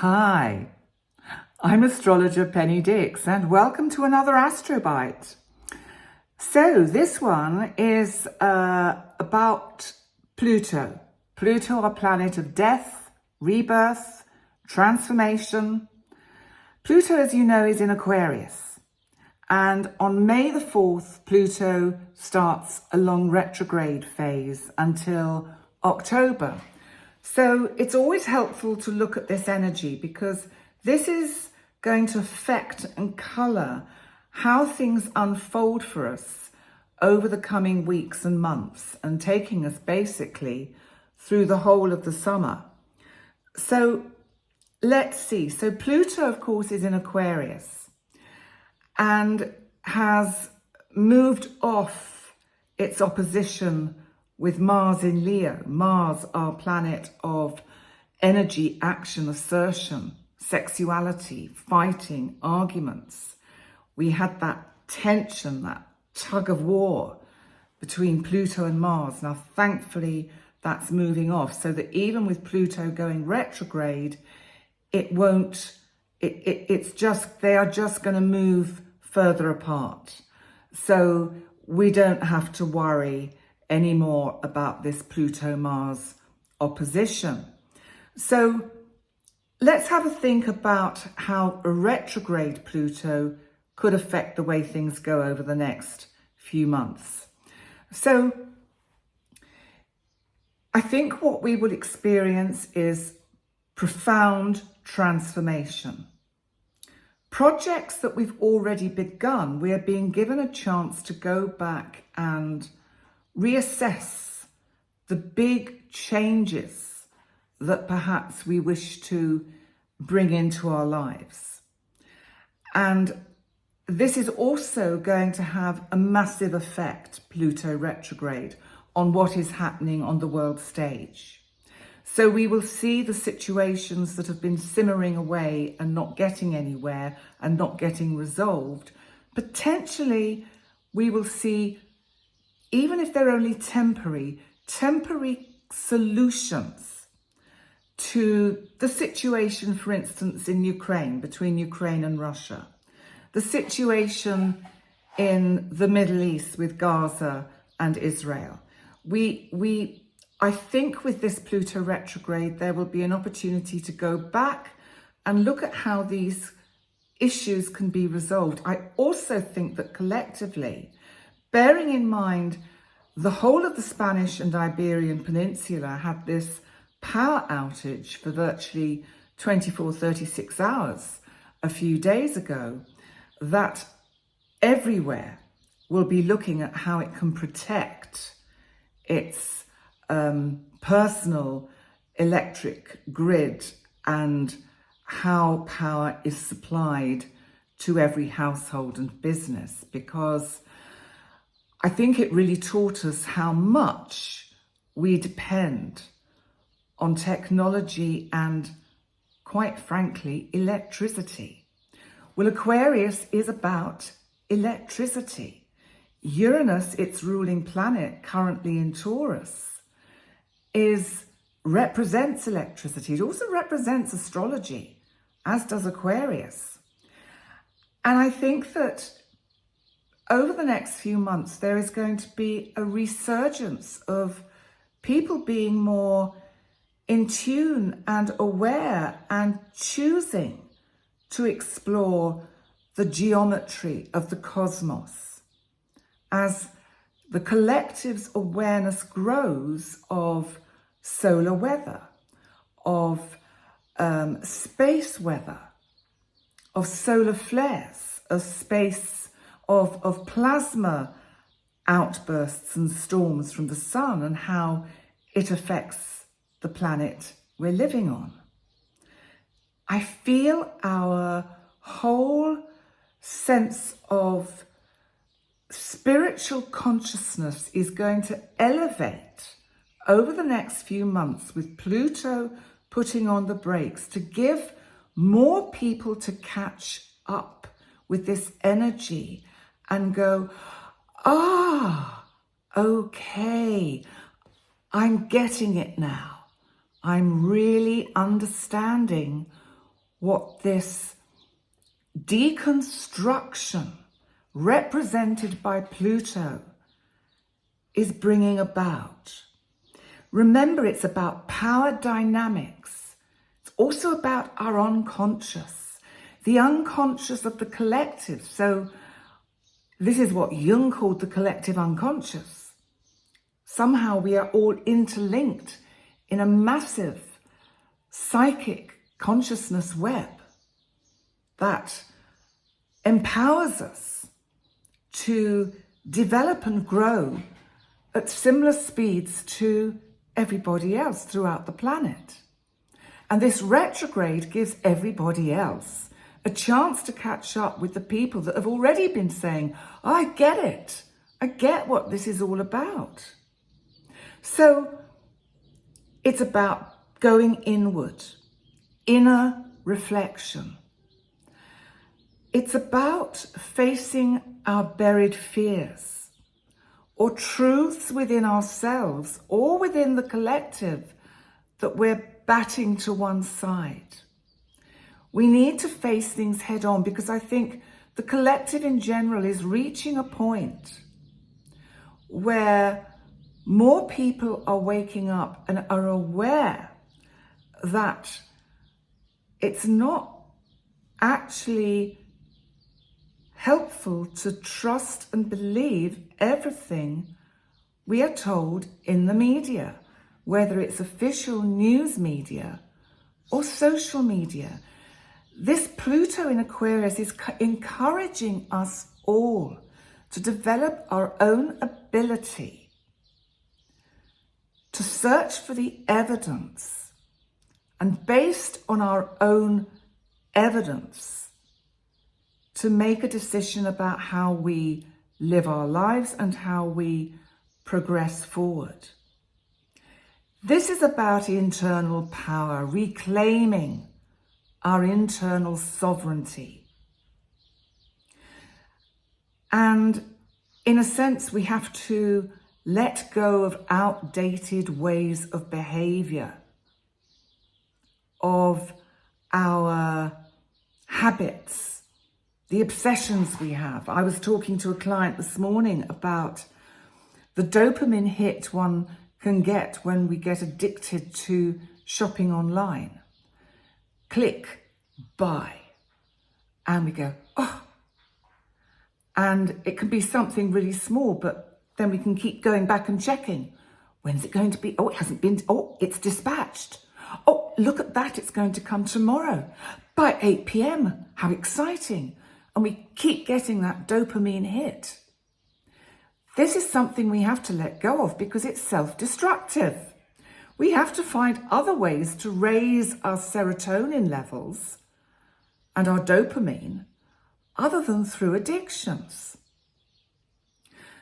Hi, I'm astrologer Penny Dix and welcome to another Astrobite. So this one is about Pluto. Pluto, a planet of death, rebirth, transformation. Pluto, as you know, is in Aquarius. And on May the 4th, Pluto starts a long retrograde phase until October. So it's always helpful to look at this energy because this is going to affect and colour how things unfold for us over the coming weeks and months and taking us basically through the whole of the summer. So let's see. So Pluto, of course, is in Aquarius and has moved off its opposition with Mars in Leo. Mars, our planet of energy, action, assertion, sexuality, fighting, arguments. We had that tension, that tug of war between Pluto and Mars. Now, thankfully, that's moving off so that even with Pluto going retrograde, it's just, they are just going to move further apart. So we don't have to worry anymore about this Pluto-Mars opposition. So let's have a think about how a retrograde Pluto could affect the way things go over the next few months. So I think what we will experience is profound transformation. Projects that we've already begun, we are being given a chance to go back and reassess the big changes that perhaps we wish to bring into our lives. And this is also going to have a massive effect, Pluto retrograde, on what is happening on the world stage. So we will see the situations that have been simmering away and not getting anywhere and not getting resolved. Potentially, we will see, even if they're only temporary solutions to the situation, for instance, in Ukraine, between Ukraine and Russia, the situation in the Middle East with Gaza and Israel. I think with this Pluto retrograde, there will be an opportunity to go back and look at how these issues can be resolved. I also think that collectively, bearing in mind the whole of the Spanish and Iberian Peninsula had this power outage for virtually 36 hours a few days ago, that everywhere will be looking at how it can protect its personal electric grid and how power is supplied to every household and business, because I think it really taught us how much we depend on technology and, quite frankly, electricity. Well, Aquarius is about electricity. Uranus, its ruling planet, currently in Taurus, represents electricity. It also represents astrology, as does Aquarius. And I think that over the next few months, there is going to be a resurgence of people being more in tune and aware and choosing to explore the geometry of the cosmos as the collective's awareness grows of solar weather, of space weather, of solar flares, of space, of plasma outbursts and storms from the sun and how it affects the planet we're living on. I feel our whole sense of spiritual consciousness is going to elevate over the next few months, with Pluto putting on the brakes to give more people to catch up with this energy and go, okay, I'm getting it now. I'm really understanding what this deconstruction represented by Pluto is bringing about. Remember, it's about power dynamics. It's also about our unconscious, the unconscious of the collective. So this is what Jung called the collective unconscious. Somehow we are all interlinked in a massive psychic consciousness web that empowers us to develop and grow at similar speeds to everybody else throughout the planet. And this retrograde gives everybody else a chance to catch up with the people that have already been saying, oh, I get it. I get what this is all about. So it's about going inward, inner reflection. It's about facing our buried fears or truths within ourselves or within the collective that we're batting to one side. We need to face things head on because I think the collective in general is reaching a point where more people are waking up and are aware that it's not actually helpful to trust and believe everything we are told in the media, whether it's official news media or social media. This Pluto in Aquarius is encouraging us all to develop our own ability to search for the evidence, and based on our own evidence, to make a decision about how we live our lives and how we progress forward. This is about internal power, reclaiming our internal sovereignty. And in a sense, we have to let go of outdated ways of behavior, of our habits, the obsessions we have. I was talking to a client this morning about the dopamine hit one can get when we get addicted to shopping online. Click, buy, and we go, oh. And it can be something really small, but then we can keep going back and checking. When's it going to be? Oh, it hasn't been. Oh, it's dispatched. Oh, look at that. It's going to come tomorrow by 8 p.m. How exciting. And we keep getting that dopamine hit. This is something we have to let go of because it's self-destructive. We have to find other ways to raise our serotonin levels and our dopamine other than through addictions.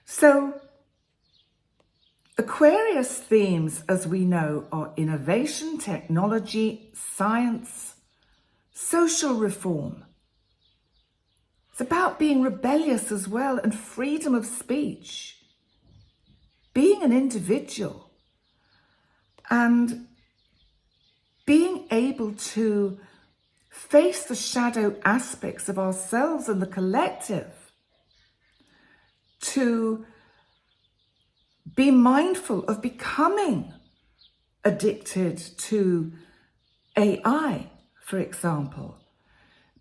So, Aquarius themes, as we know, are innovation, technology, science, social reform. It's about being rebellious as well and freedom of speech, being an individual and being able to face the shadow aspects of ourselves and the collective, to be mindful of becoming addicted to AI, for example.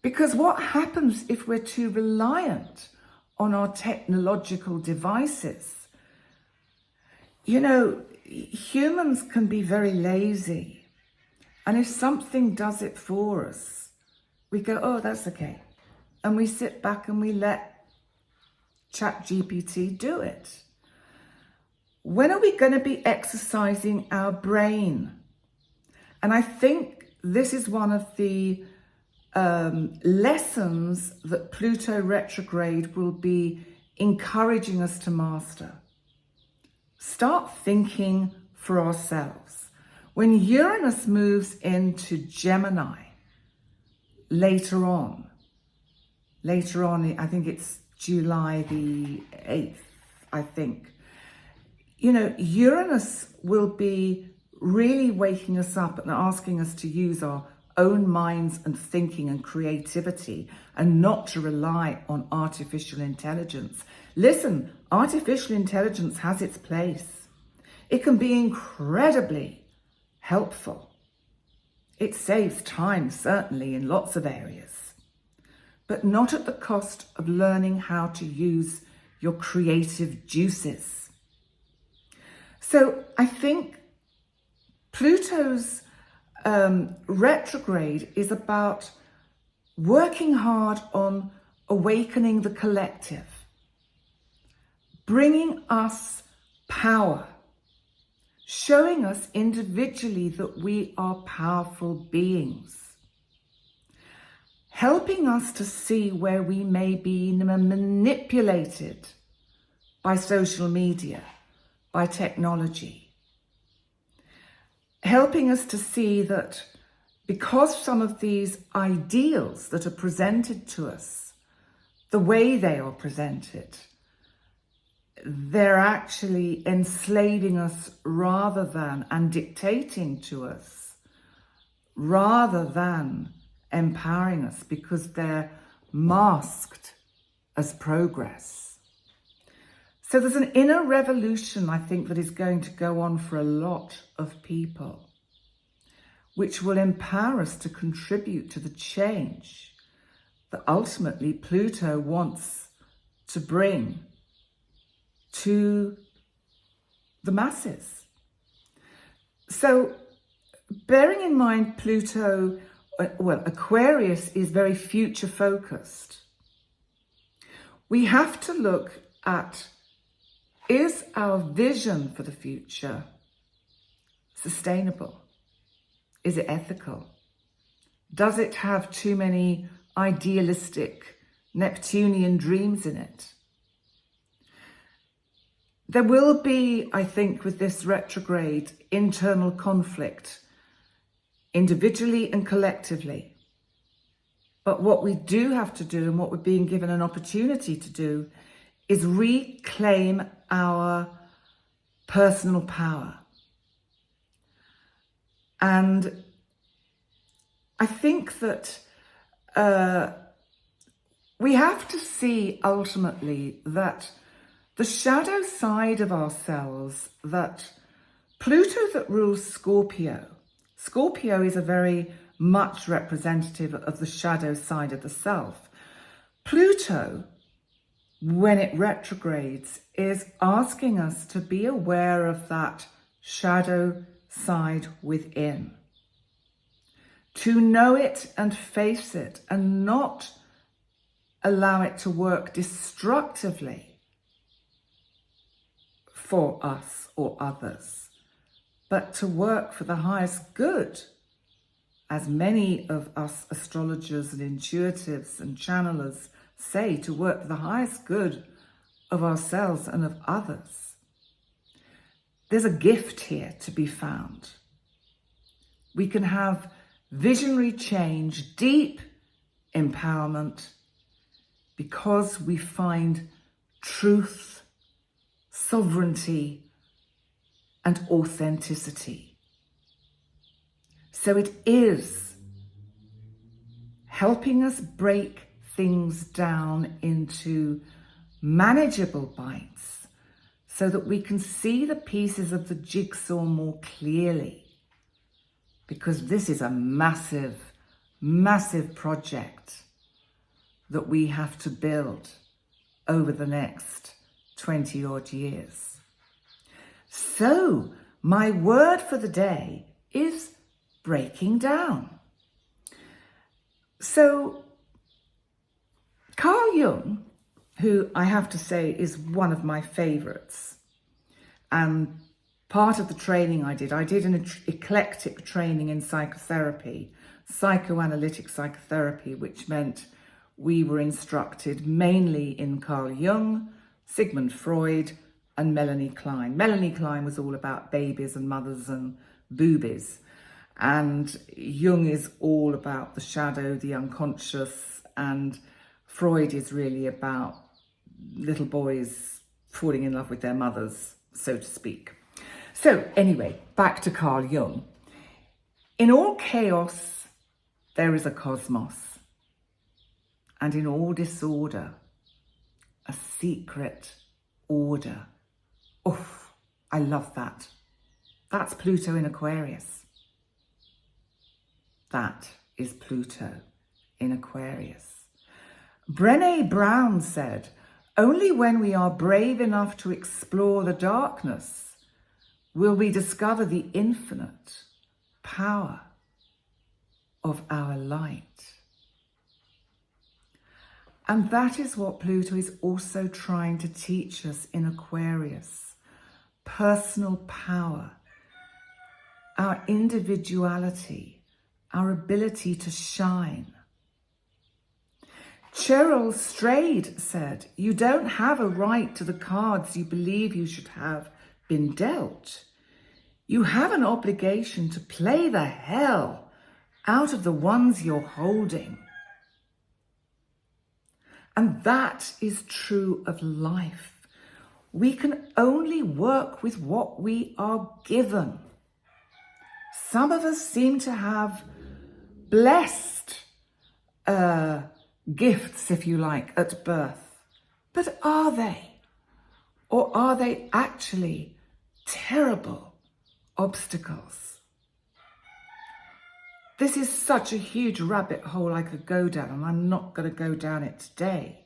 Because what happens if we're too reliant on our technological devices? You know, humans can be very lazy. And if something does it for us, we go, oh, that's okay. And we sit back and we let ChatGPT do it. When are we going to be exercising our brain? And I think this is one of the lessons that Pluto retrograde will be encouraging us to master. Start thinking for ourselves. When Uranus moves into Gemini later on, I think it's July the 8th, I think. You know, Uranus will be really waking us up and asking us to use our own minds and thinking and creativity, and not to rely on artificial intelligence. Listen, artificial intelligence has its place. It can be incredibly helpful. It saves time, certainly, in lots of areas, but not at the cost of learning how to use your creative juices. So I think Pluto's retrograde is about working hard on awakening the collective, bringing us power, showing us individually that we are powerful beings, helping us to see where we may be manipulated by social media, by technology, helping us to see that because some of these ideals that are presented to us, the way they are presented, they're actually enslaving us rather than, and dictating to us, rather than empowering us, because they're masked as progress. So there's an inner revolution, I think, that is going to go on for a lot of people, which will empower us to contribute to the change that ultimately Pluto wants to bring to the masses. So bearing in mind Pluto, well, Aquarius is very future focused. We have to look at, is our vision for the future sustainable? Is it ethical? Does it have too many idealistic Neptunian dreams in it? There will be, I think, with this retrograde, internal conflict, individually and collectively. But what we do have to do, and what we're being given an opportunity to do, is reclaim our personal power. And I think that we have to see ultimately that the shadow side of ourselves, that Pluto that rules Scorpio is a very much representative of the shadow side of the self. Pluto, when it retrogrades, is asking us to be aware of that shadow side within, to know it and face it, and not allow it to work destructively for us or others, but to work for the highest good, as many of us astrologers and intuitives and channelers say, to work for the highest good of ourselves and of others. There's a gift here to be found. We can have visionary change, deep empowerment, because we find truth, sovereignty, and authenticity. So it is helping us break things down into manageable bites so that we can see the pieces of the jigsaw more clearly. Because this is a massive, massive project that we have to build over the next 20 odd years. So my word for the day is breaking down. So Carl Jung, who I have to say is one of my favorites, and part of the training I did an eclectic training in psychotherapy, psychoanalytic psychotherapy, which meant we were instructed mainly in Carl Jung, Sigmund Freud, and Melanie Klein. Melanie Klein was all about babies and mothers and boobies. And Jung is all about the shadow, the unconscious, and Freud is really about little boys falling in love with their mothers, so to speak. So anyway, back to Carl Jung. In all chaos, there is a cosmos, and in all disorder, a secret order. Oof, I love that. That's Pluto in Aquarius. That is Pluto in Aquarius. Brené Brown said, "Only when we are brave enough to explore the darkness will we discover the infinite power of our light." And that is what Pluto is also trying to teach us in Aquarius. Personal power, our individuality, our ability to shine. Cheryl Strayed said, "You don't have a right to the cards you believe you should have been dealt. You have an obligation to play the hell out of the ones you're holding." And that is true of life. We can only work with what we are given. Some of us seem to have blessed gifts, if you like, at birth. But are they? Or are they actually terrible obstacles? This is such a huge rabbit hole I could go down, and I'm not going to go down it today.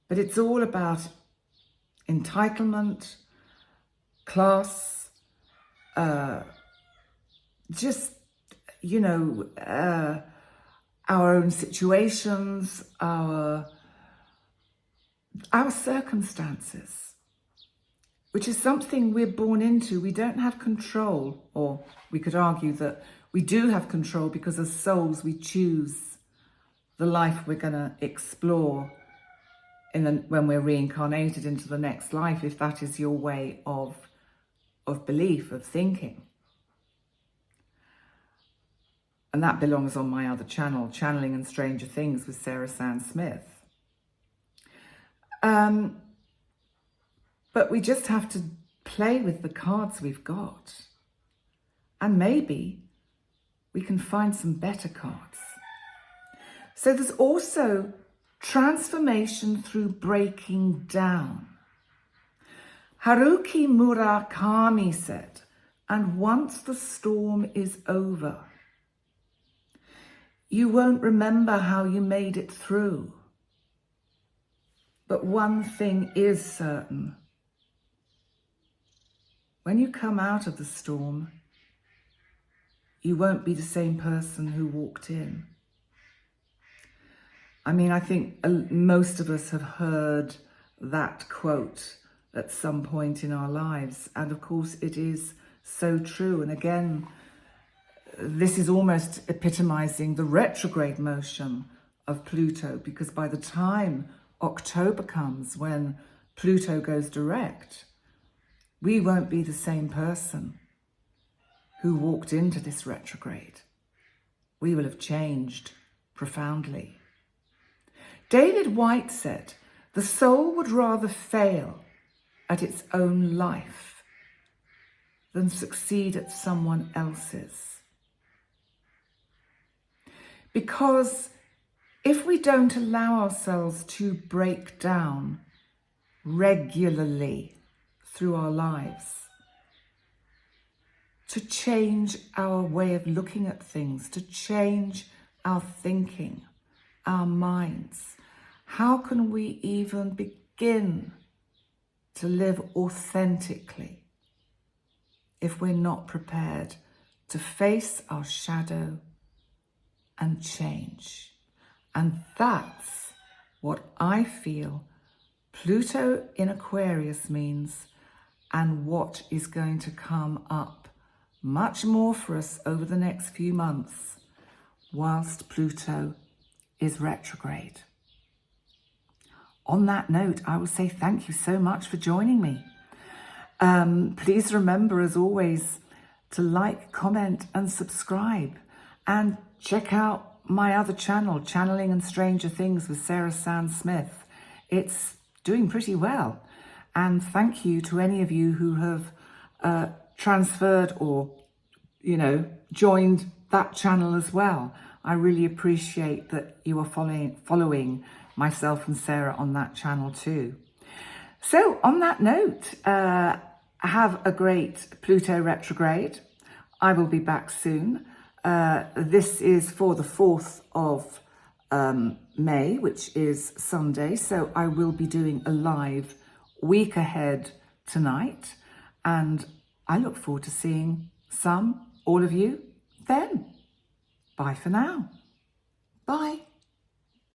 But it's all about entitlement, class, just, you know, our own situations, our circumstances, which is something we're born into. We don't have control, or we could argue that we do have control, because as souls we choose the life we're going to explore when we're reincarnated into the next life, if that is your way of belief, of thinking. And that belongs on my other channel, Channeling and Stranger Things with Sarah Sands Smith. But we just have to play with the cards we've got. And maybe we can find some better cards. So there's also transformation through breaking down. Haruki Murakami said, "And once the storm is over, you won't remember how you made it through. But one thing is certain. When you come out of the storm, you won't be the same person who walked in." I mean, I think most of us have heard that quote at some point in our lives. And of course, it is so true. And again, this is almost epitomizing the retrograde motion of Pluto, because by the time October comes, when Pluto goes direct, we won't be the same person who walked into this retrograde. We will have changed profoundly. David White said, "The soul would rather fail at its own life than succeed at someone else's." Because if we don't allow ourselves to break down regularly through our lives, to change our way of looking at things, to change our thinking, our minds, how can we even begin to live authentically if we're not prepared to face our shadow and change? And that's what I feel Pluto in Aquarius means, and what is going to come up much more for us over the next few months whilst Pluto is retrograde. On that note, I will say thank you so much for joining me. Please remember, as always, to like, comment and subscribe, and check out my other channel, Channeling and Stranger Things with Sarah Sands Smith. It's doing pretty well. And thank you to any of you who have transferred or, joined that channel as well. I really appreciate that you are following myself and Sarah on that channel too. So on that note, have a great Pluto retrograde. I will be back soon. This is for the 4th of May, which is Sunday. So I will be doing a live week ahead tonight. And I look forward to seeing all of you then. Bye for now. Bye.